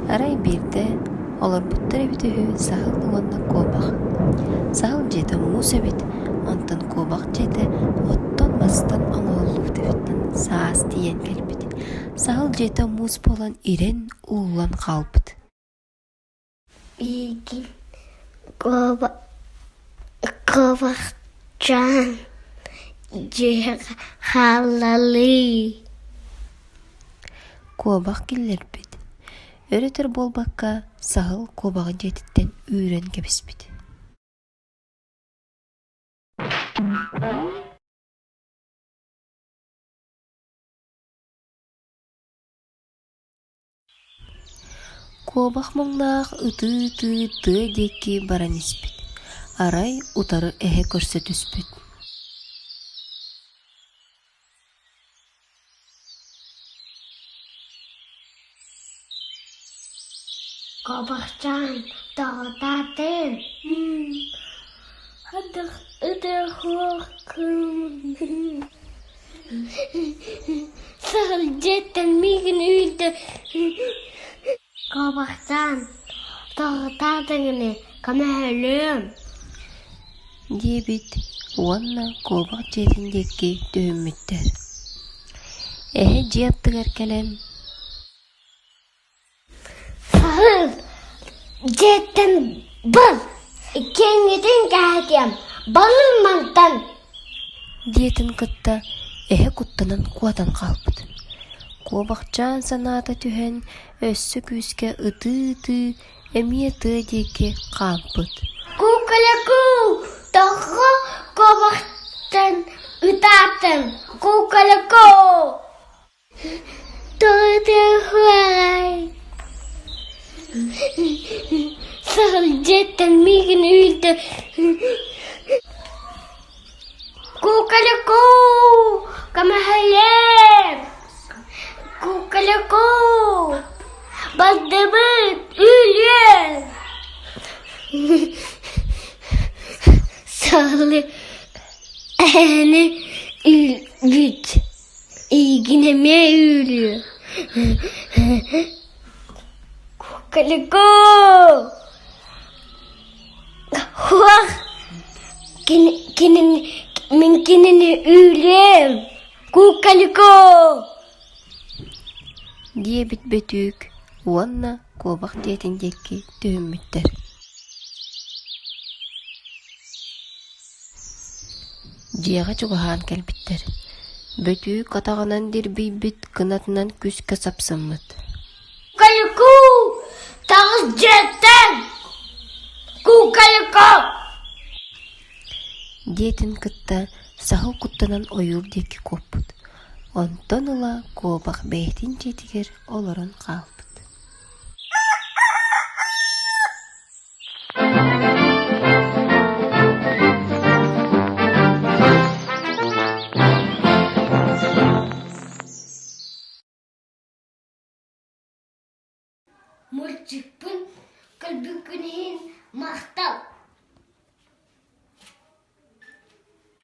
Арай бирде олорбуттар эбитүһү сахыл уонна куобах. Сахыл жете муус эбит, онтон куобах жете оттон бастан оҥооллуу тэбиттэн саас тиийэн келбит. Сахыл жете муус болан ирен уулан хаалбыт. Игин куобахчан же халалы. Куобах киллербит. Өрөтөр болбакка сахыл куобаҕы жетиттен үүрэн кэбиспит. Куобах моңнаах ытыы диэки баран испит. Арай утары эһэ көрсөтүспүт. Куобахчан тағататын. Ыдыр хоркым. Сахыл жеттен мигин үйді. Куобахчан тағататыңыны камахөлөм. Диэбит уонна куобах жетиндекки төһүммүттэр. Эһэ жиаттыгар кэлэн Сахыл жеттен был. Кеңеден кәдем. Балылмантан. диэтин кытта эһэ куттанан куатан хаалбыт. Куобахчаан санаата түһэн өссө күүскэ ытыы эмиэ тыа диэки хаалбыт. Кукаляку, тохо куобахчан ытатын. Кукаляку. Тотехуай. Сахыл жеттен мигин үйді. Кукаляку, камахалем. Кукаляку, баддыбыт, үйлен. Сахылы әні үйбіт. Игінеме үйлі. Кукаляку. Хуах. Мен кенені үйлем. Кукаляку. Диэбит бөтүүк уонна куобах диэтиндекки төһүммүттэр. Дьиэҕэ чугаһаан кэлбиттэр. Бөтүүк атаҕынан дирбийбит кынатынан күскэ сапсыммыт. Кукаляку. Тағыз жеттен. Кукаляку. Диэтин кытта сахыл куттанан ойуур диэки куоппут. Онтон ыла куобах бэйэтин жетигер олорон хаалбыт. Мультикпын көлбүкүнен мақтал.